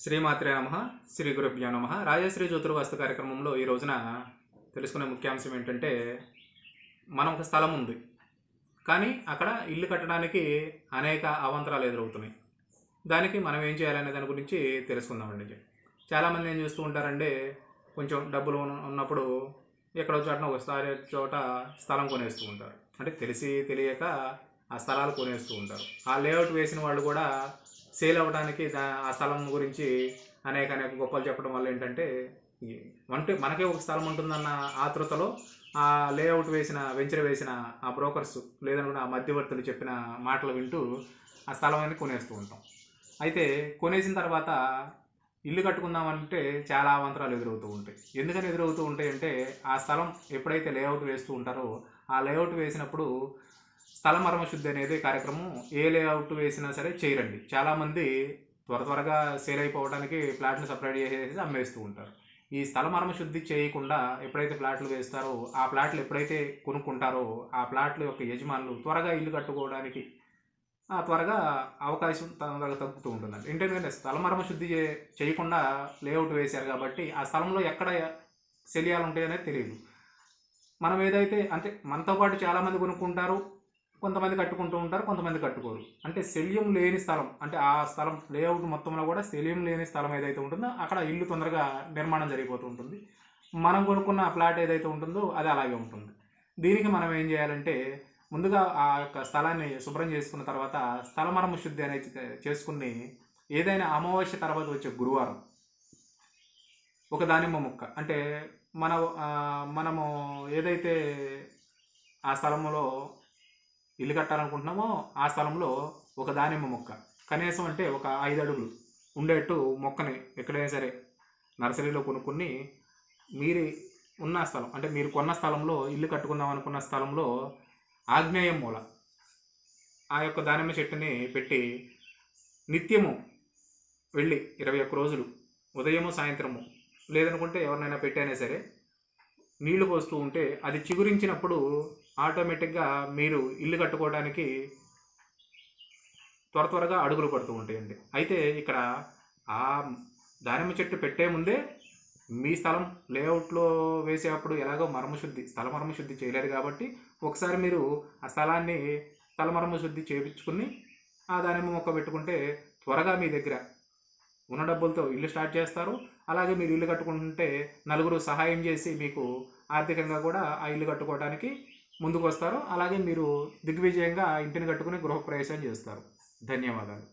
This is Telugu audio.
శ్రీమాత్రే నమ. శ్రీ గురుభ్యో నమ. రాజశ్రీ జ్యోతిర్వాస్తు కార్యక్రమంలో ఈ రోజున తెలుసుకునే ముఖ్యాంశం ఏంటంటే, మనం ఒక స్థలం ఉంది, కానీ అక్కడ ఇల్లు కట్టడానికి అనేక అవాంతరాలు ఎదురవుతున్నాయి. దానికి మనం ఏం చేయాలనే దాని గురించి తెలుసుకుందామండి. చాలామంది ఏం చేస్తూ ఉంటారంటే, కొంచెం డబ్బులు ఉన్నప్పుడు ఎక్కడో చోటన ఒకసారి చోట స్థలం కొనేస్తూ ఉంటారు. అంటే తెలిసి తెలియక ఆ స్థలాలు కొనేస్తూ ఉంటారు. ఆ లేఅవుట్ వేసిన వాళ్ళు కూడా సేల్ అవ్వడానికి ఆ స్థలం గురించి అనేక గొప్పలు చెప్పడం వల్ల ఏంటంటే, అంటే మనకే ఒక స్థలం ఉంటుందన్న ఆతృతలో ఆ లేఅవుట్ వేసిన వెంచర్ వేసిన ఆ బ్రోకర్స్ లేదనుకుంటే ఆ మధ్యవర్తులు చెప్పిన మాటలు వింటూ ఆ స్థలం అనేది కొనేస్తూ ఉంటాం. అయితే కొనేసిన తర్వాత ఇల్లు కట్టుకుందామంటే చాలా అవాంతరాలు ఎదురవుతూ ఉంటాయి. ఎందుకని ఎదురవుతూ ఉంటాయి అంటే, ఆ స్థలం ఎప్పుడైతే లేఅవుట్ వేస్తూ ఉంటారో ఆ లేఅవుట్ వేసినప్పుడు స్థల మరమ శుద్ధి అనేది కార్యక్రమం ఏ లేఅవుట్ వేసినా సరే చేయరండి. చాలామంది త్వరగా సేల్ అయిపోవడానికి ప్లాట్ని సపరేట్ చేసేసి అమ్మేస్తూ ఉంటారు. ఈ స్థల మరమ శుద్ధి చేయకుండా ఎప్పుడైతే ప్లాట్లు వేస్తారో ఆ ప్లాట్లు ఎప్పుడైతే కొనుక్కుంటారో ఆ ప్లాట్ల యొక్క యజమానులు త్వరగా ఇల్లు కట్టుకోవడానికి త్వరగా అవకాశం తొందరగా తగ్గుతూ ఉంటుందండి. ఏంటంటే స్థల మరమ శుద్ధి చేయకుండా లేఅవుట్ వేశారు కాబట్టి ఆ స్థలంలో ఎక్కడ శల్యాలు ఉంటాయనేది తెలియదు. మనం ఏదైతే అంటే మనతో పాటు చాలామంది కొనుక్కుంటారు, కొంతమంది కట్టుకుంటూ ఉంటారు, కొంతమంది కట్టుకోరు. అంటే శల్యం లేని స్థలం, అంటే ఆ స్థలం లేఅవుట్ మొత్తంలో కూడా శల్యం లేని స్థలం ఏదైతే ఉంటుందో అక్కడ ఇల్లు తొందరగా నిర్మాణం జరిగిపోతూ ఉంటుంది. మనం కొనుక్కున్న ప్లాట్ ఏదైతే ఉంటుందో అది అలాగే ఉంటుంది. దీనికి మనం ఏం చేయాలంటే, ముందుగా ఆ యొక్క స్థలాన్ని శుభ్రం చేసుకున్న తర్వాత స్థల మరమ శుద్ధి అనేది చేసుకుని, ఏదైనా అమావాస్య తర్వాత వచ్చే గురువారం ఒక దానిమ్మ ముక్క, అంటే మన మనము ఏదైతే ఆ స్థలంలో ఇల్లు కట్టాలనుకుంటున్నామో ఆ స్థలంలో ఒక దానిమ్మ మొక్క కనీసం అంటే ఒక 5 అడుగులు ఉండేట్టు మొక్కని ఎక్కడైనా సరే నర్సరీలో కొనుక్కుని, మీరు ఉన్న స్థలం అంటే మీరు కొన్న స్థలంలో ఇల్లు కట్టుకుందాం అనుకున్న స్థలంలో ఆగ్నేయం మూల ఆ యొక్క దానిమ్మ చెట్టుని పెట్టి నిత్యము వెళ్ళి 21 రోజులు ఉదయము సాయంత్రము లేదనుకుంటే ఎవరినైనా పెట్టైనా సరే నీళ్లు పోస్తూ ఉంటే అది చిగురించినప్పుడు ఆటోమేటిక్గా మీరు ఇల్లు కట్టుకోవడానికి త్వరగా అడుగులు పడుతూ ఉంటాయండి. అయితే ఇక్కడ ఆ దానిమ్మ చెట్టు పెట్టే ముందే మీ స్థలం లేఅవుట్లో వేసేటప్పుడు ఎలాగో మర్మశుద్ధి స్థల మర్మశుద్ధి చేయలేరు కాబట్టి ఒకసారి మీరు ఆ స్థలాన్ని స్థల మర్మశుద్ధి చేయించుకుని ఆ దానిమ్మ మొక్క పెట్టుకుంటే త్వరగా మీ దగ్గర ఉన్న డబ్బులతో ఇల్లు స్టార్ట్ చేస్తారు. అలాగే మీరు ఇల్లు కట్టుకుంటుంటే నలుగురు సహాయం చేసి మీకు ఆర్థికంగా కూడా ఆ ఇల్లు కట్టుకోవడానికి ముందుకు వస్తారు. అలాగే మీరు దిగ్విజయంగా ఇంటిని కట్టుకుని గృహప్రవేశం చేస్తారు. ధన్యవాదాలు.